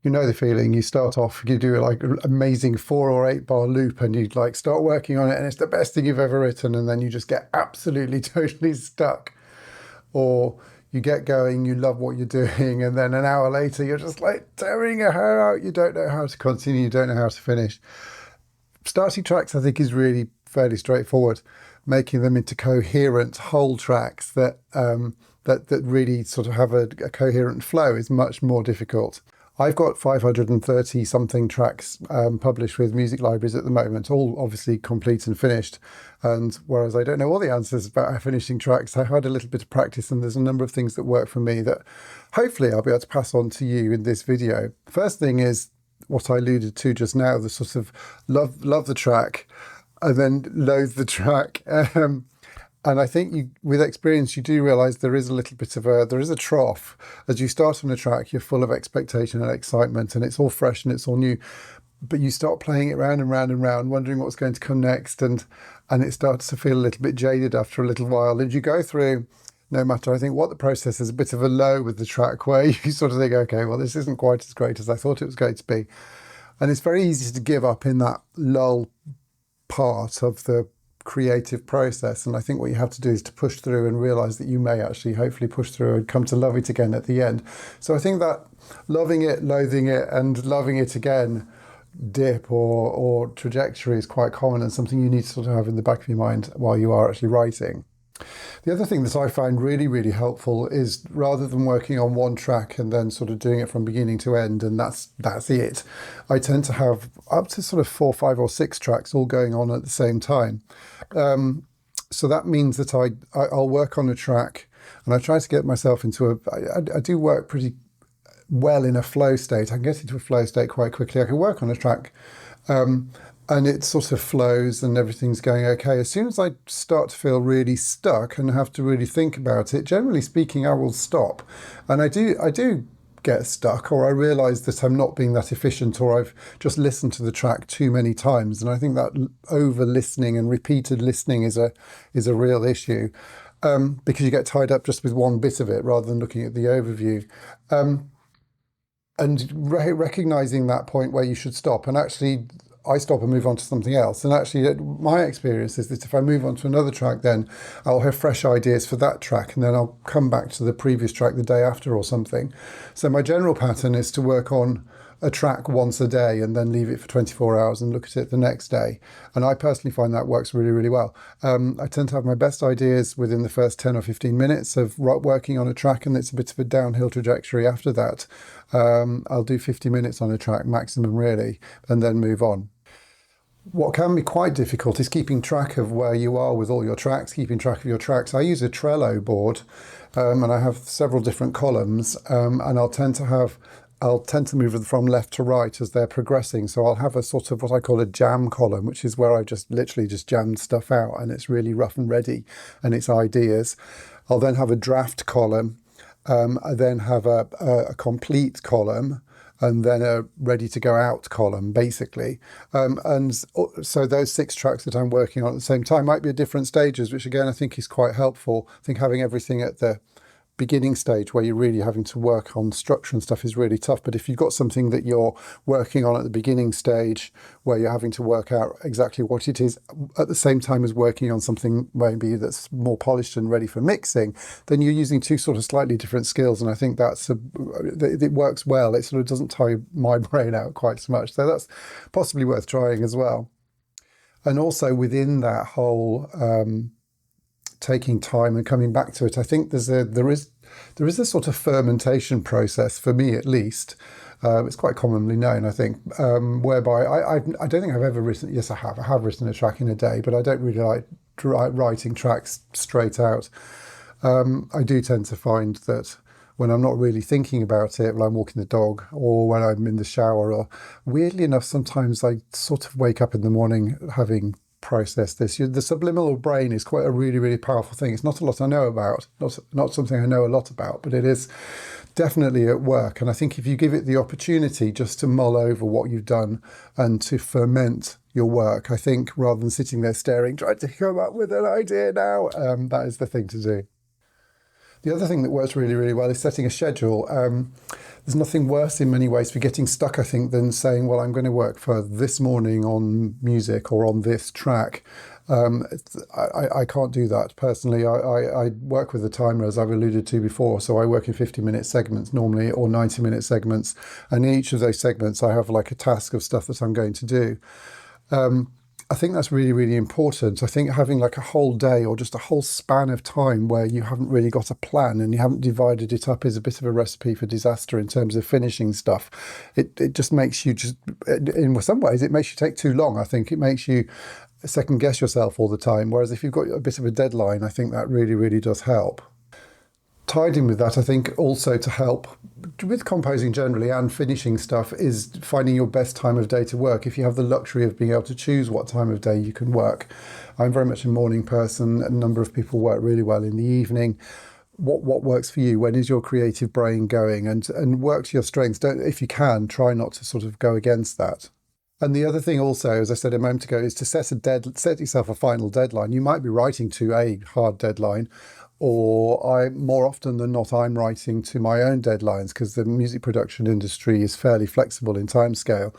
You know the feeling. You start off, you do like an amazing 4 or 8 bar loop, and you like start working on it, and it's the best thing you've ever written, and then you just get absolutely totally stuck. Or you get going, you love what you're doing, and then an hour later you're just like tearing your hair out. You don't know how to continue, you don't know how to finish. Starting tracks, I think, is really fairly straightforward. Making them into coherent whole tracks that really sort of have a coherent flow is much more difficult. I've got 530 something tracks published with music libraries at the moment, all obviously complete and finished. And whereas I don't know all the answers about finishing tracks, I had a little bit of practice, and there's a number of things that work for me that hopefully I'll be able to pass on to you in this video. First thing is what I alluded to just now, the sort of love the track and then loathe the track. And I think with experience, you do realize there is a little bit of there is a trough. As you start on a track, you're full of expectation and excitement, and it's all fresh and it's all new. But you start playing it round and round and round, wondering what's going to come next. And it starts to feel a little bit jaded after a little while. And you go through, no matter, I think, what the process is, a bit of a low with the track where you sort of think, okay, well, this isn't quite as great as I thought it was going to be. And it's very easy to give up in that lull part of the creative process. And I think what you have to do is to push through and realize that you may actually hopefully push through and come to love it again at the end. So I think that loving it, loathing it, and loving it again dip or trajectory is quite common, and something you need to sort of have in the back of your mind while you are actually writing. The other thing that I find really, really helpful is, rather than working on one track and then sort of doing it from beginning to end and that's it, I tend to have up to sort of 4, 5 or 6 tracks all going on at the same time. So that means that I'll work on a track, and I try to get myself into I do work pretty well in a flow state. I can get into a flow state quite quickly. I can work on a track and it sort of flows and everything's going okay. As soon as I start to feel really stuck and have to really think about it, generally speaking, I will stop. And I do get stuck, or I realise that I'm not being that efficient, or I've just listened to the track too many times. And I think that over listening and repeated listening is a real issue, because you get tied up just with one bit of it rather than looking at the overview. And recognising that point where you should stop, and actually I stop and move on to something else. And actually, my experience is that if I move on to another track, then I'll have fresh ideas for that track, and then I'll come back to the previous track the day after or something. So my general pattern is to work on a track once a day and then leave it for 24 hours and look at it the next day. And I personally find that works really, really well. I tend to have my best ideas within the first 10 or 15 minutes of working on a track, and it's a bit of a downhill trajectory after that. I'll do 50 minutes on a track maximum, really, and then move on. What can be quite difficult is keeping track of where you are with all your tracks, keeping track of your tracks. I use a Trello board, and I have several different columns, and I'll tend to move from left to right as they're progressing. So I'll have a sort of what I call a jam column, which is where I just literally just jammed stuff out, and it's really rough and ready, and it's ideas. I'll then have a draft column. I then have a complete column, and then a ready to go out column, basically. And so those 6 tracks that I'm working on at the same time might be at different stages, which again, I think is quite helpful. I think having everything at the beginning stage where you're really having to work on structure and stuff is really tough. But if you've got something that you're working on at the beginning stage where you're having to work out exactly what it is at the same time as working on something maybe that's more polished and ready for mixing, then you're using 2 sort of slightly different skills. And I think it works well. It sort of doesn't tire my brain out quite so much. So that's possibly worth trying as well. And also within that whole taking time and coming back to it, I think there is a sort of fermentation process, for me at least. It's quite commonly known, I think, whereby I don't think I've ever written. Yes, I have written a track in a day, but I don't really like writing tracks straight out. I do tend to find that when I'm not really thinking about it, when I'm walking the dog or when I'm in the shower, or weirdly enough, sometimes I sort of wake up in the morning having process this. The subliminal brain is quite a really, really powerful thing. It's not a lot I know about, not something I know a lot about, but it is definitely at work. And I think if you give it the opportunity just to mull over what you've done and to ferment your work, I think rather than sitting there staring, trying to come up with an idea now, that is the thing to do. The other thing that works really, really well is setting a schedule. There's nothing worse in many ways for getting stuck, I think, than saying, well, I'm going to work for this morning on music or on this track. I can't do that personally. I work with a timer, as I've alluded to before. So I work in 50-minute segments normally, or 90-minute segments. And in each of those segments, I have like a task of stuff that I'm going to do. I think that's really, really important. I think having like a whole day or just a whole span of time where you haven't really got a plan and you haven't divided it up is a bit of a recipe for disaster in terms of finishing stuff. It just makes you in some ways, it makes you take too long. I think it makes you second guess yourself all the time. Whereas if you've got a bit of a deadline, I think that really, really does help. Tied in with that, I think also to help with composing generally and finishing stuff is finding your best time of day to work. If you have the luxury of being able to choose what time of day you can work. I'm very much a morning person. A number of people work really well in the evening. What works for you? When is your creative brain going? And work to your strengths. Don't, if you can, try not to sort of go against that. And the other thing also, as I said a moment ago, is to set yourself a final deadline. You might be writing to a hard deadline, or more often than not, I'm writing to my own deadlines because the music production industry is fairly flexible in timescale.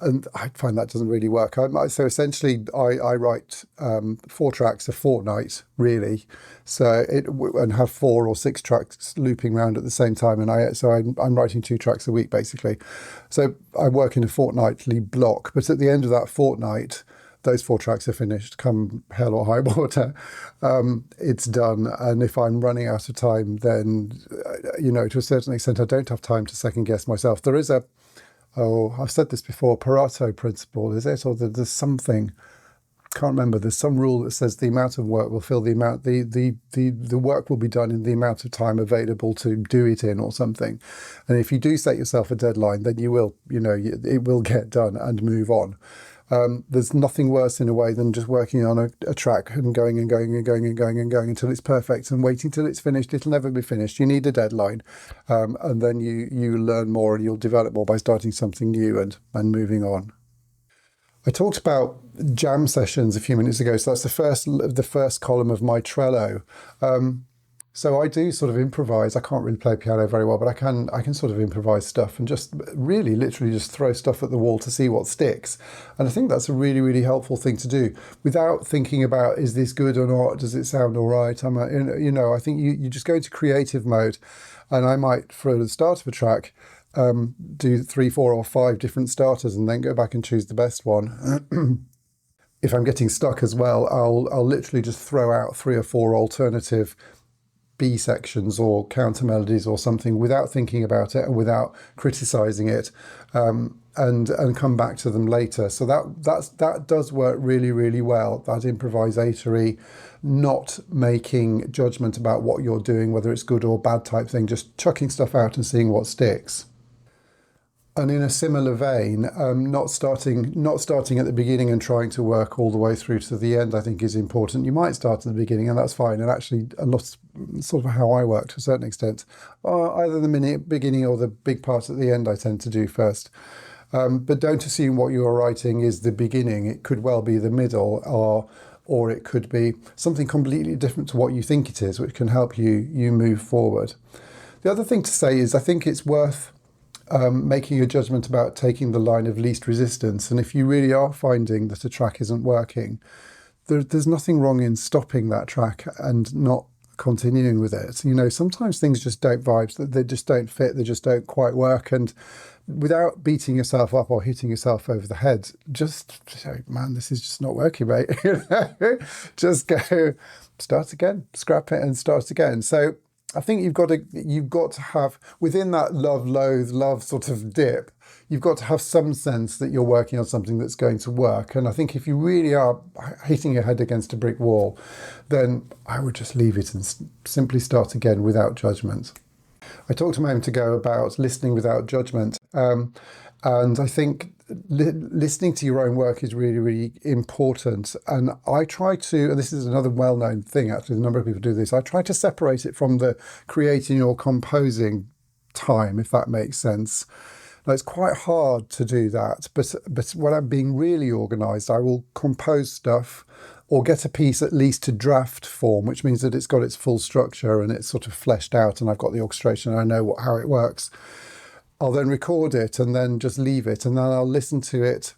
And I find that doesn't really work. So essentially, I write 4 tracks a fortnight, really. And have 4 or 6 tracks looping around at the same time. And I'm writing 2 tracks a week, basically. So I work in a fortnightly block. But at the end of that fortnight, those 4 tracks are finished, come hell or high water. It's done. And if I'm running out of time, then, to a certain extent, I don't have time to second guess myself. There is I've said this before, Pareto principle, is it? Or there's something, can't remember. There's some rule that says the amount of work will fill the amount, the work will be done in the amount of time available to do it in or something. And if you do set yourself a deadline, then you will, it will get done and move on. There's nothing worse in a way than just working on a track and going and going and going and going and going until it's perfect and waiting till it's finished. It'll never be finished. You need a deadline. And then you learn more and you'll develop more by starting something new and moving on. I talked about jam sessions a few minutes ago. So that's the first column of my Trello. So I do sort of improvise. I can't really play piano very well, but I can sort of improvise stuff and just really literally just throw stuff at the wall to see what sticks. And I think that's a really, really helpful thing to do without thinking about, is this good or not? Does it sound all right? I think you just go into creative mode, and I might, for the start of a track, do 3, 4 or 5 different starters and then go back and choose the best one. If I'm getting stuck as well, I'll literally just throw out 3 or 4 alternative B sections or counter melodies or something without thinking about it and without criticizing it, and come back to them later. So that does work really, really well. That improvisatory, not making judgment about what you're doing, whether it's good or bad type thing, just chucking stuff out and seeing what sticks. And in a similar vein, not starting at the beginning and trying to work all the way through to the end, I think is important. You might start at the beginning, and that's fine. And actually, a lot sort of how I work to a certain extent, either the beginning or the big part at the end, I tend to do first. But don't assume what you are writing is the beginning. It could well be the middle, or it could be something completely different to what you think it is, which can help you move forward. The other thing to say is I think it's worth making a judgment about taking the line of least resistance. And if you really are finding that a track isn't working, there's nothing wrong in stopping that track and not continuing with it. Sometimes things just don't vibe, they just don't fit, they just don't quite work. And without beating yourself up or hitting yourself over the head, just say, man, this is just not working, mate. Just go, start again, scrap it and start again. So I think you've got to have, within that love sort of dip, you've got to have some sense that you're working on something that's going to work. And I think if you really are hitting your head against a brick wall, then I would just leave it and simply start again without judgment. I talked a moment ago about listening without judgment. And I think listening to your own work is really, really important. And I try to, and this is another well-known thing, actually, a number of people do this, I try to separate it from the creating or composing time, if that makes sense. Now, it's quite hard to do that, but when I'm being really organised, I will compose stuff or get a piece at least to draft form, which means that it's got its full structure and it's sort of fleshed out and I've got the orchestration and I know how it works. I'll then record it and then just leave it, and then I'll listen to it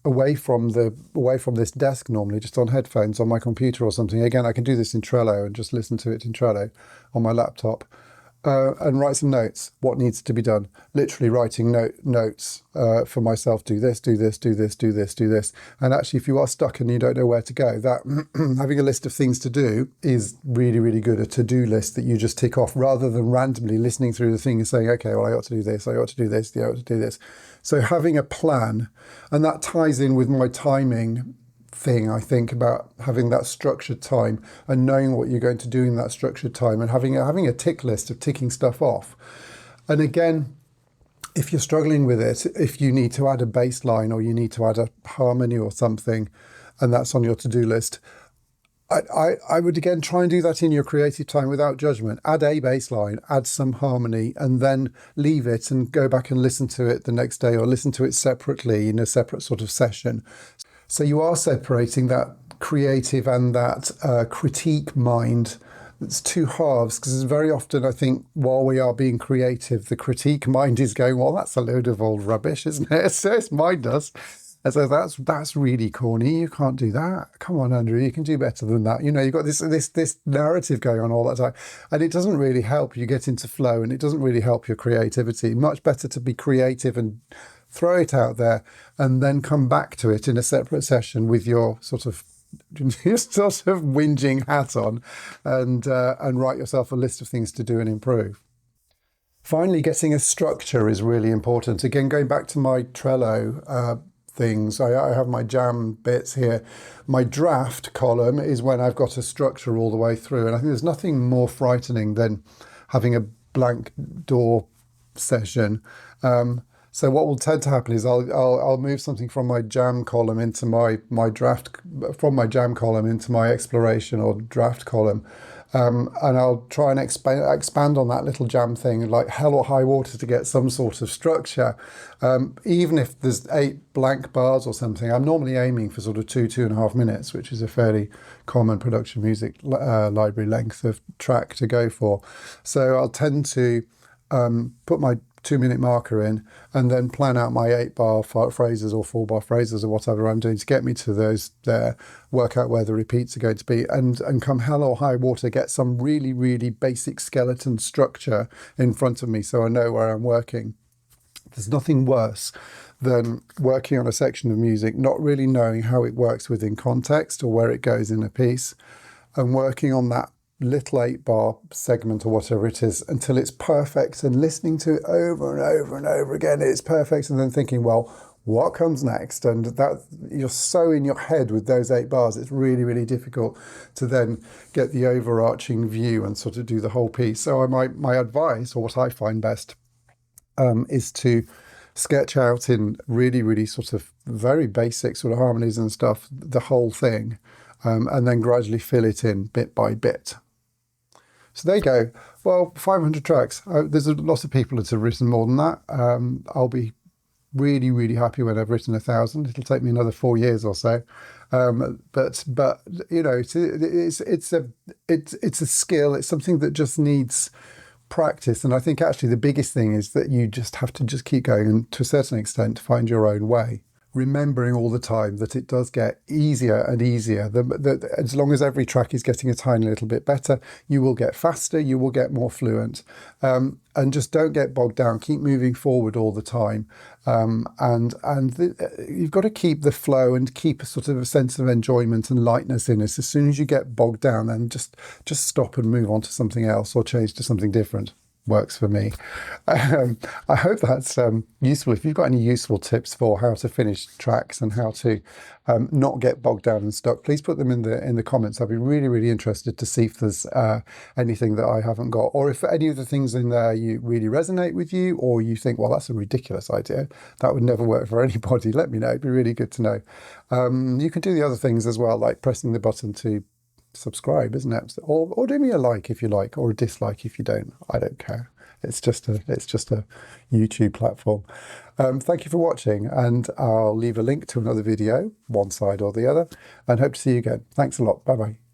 away from this desk, normally just on headphones on my computer or something. Again, I can do this in Trello and just listen to it in Trello on my laptop. And write some notes, what needs to be done. Literally writing notes for myself, do this, do this, do this, do this, do this. And actually, if you are stuck and you don't know where to go, that having a list of things to do is really, really good. A to-do list that you just tick off rather than randomly listening through the thing and saying, okay, well, I ought to do this, I ought to do this, I ought to do this. So having a plan, and that ties in with my timing thing, I think, about having that structured time and knowing what you're going to do in that structured time and having a tick list of ticking stuff off. And again, if you're struggling with it, if you need to add a bass line or you need to add a harmony or something, and that's on your to-do list, I would again try and do that in your creative time without judgment. Add a bass line, add some harmony, and then leave it and go back and listen to it the next day or listen to it separately in a separate sort of session. So you are separating that creative and that critique mind. It's two halves, because very often I think while we are being creative, the critique mind is going, well, that's a load of old rubbish, isn't it? So mine does. And so that's really corny. You can't do that. Come on, Andrew, you can do better than that. You know, you've got this narrative going on all that time, and it doesn't really help you get into flow, and it doesn't really help your creativity. Much better to be creative and throw it out there and then come back to it in a separate session with your sort of whinging hat on and write yourself a list of things to do and improve. Finally, getting a structure is really important. Again, going back to my Trello things, I have my jam bits here. My draft column is when I've got a structure all the way through. And I think there's nothing more frightening than having a blank door session. So what will tend to happen is I'll move something from my jam column into my draft, from my jam column into my exploration or draft column, and I'll try and expand on that little jam thing like hell or high water to get some sort of structure. Even if there's 8 blank bars or something, I'm normally aiming for sort of 2.5 minutes, which is a fairly common production music library length of track to go for. So I'll tend to put my 2-minute marker in and then plan out my 8-bar phrases or 4-bar phrases or whatever I'm doing to get me to those there, work out where the repeats are going to be, and come hell or high water, get some really, really basic skeleton structure in front of me so I know where I'm working. There's nothing worse than working on a section of music, not really knowing how it works within context or where it goes in a piece, and working on that little 8-bar segment or whatever it is until it's perfect and listening to it over and over and over again. It's perfect, and then thinking, well, what comes next? And that you're so in your head with those 8 bars, it's really, really difficult to then get the overarching view and sort of do the whole piece. So my advice, or what I find best, is to sketch out in really, really sort of very basic sort of harmonies and stuff, the whole thing, and then gradually fill it in bit by bit. So there you go. Well, 500 tracks. There's a lot of people that have written more than that. I'll be really, really happy when I've written 1,000. It'll take me another 4 years or so. But you know, it's a skill. It's something that just needs practice. And I think actually the biggest thing is that you just have to just keep going and to a certain extent find your own way. Remembering all the time that it does get easier and easier. As long as every track is getting a tiny little bit better, you will get faster, you will get more fluent. And just don't get bogged down. Keep moving forward all the time. You've got to keep the flow and keep a sort of a sense of enjoyment and lightness in it. As soon as you get bogged down, then just stop and move on to something else or change to something different. Works for me. I hope that's useful. If you've got any useful tips for how to finish tracks and how to not get bogged down and stuck, please put them in the comments. I'd be really, really interested to see if there's anything that I haven't got, or if any of the things in there you really resonate with you, or you think, well, that's a ridiculous idea, that would never work for anybody. Let me know. It'd be really good to know. You can do the other things as well, like pressing the button to subscribe, isn't it? Or do me a like if you like, or a dislike if you don't. I don't care. It's just a YouTube platform. Thank you for watching, and I'll leave a link to another video, one side or the other, and hope to see you again. Thanks a lot. Bye bye.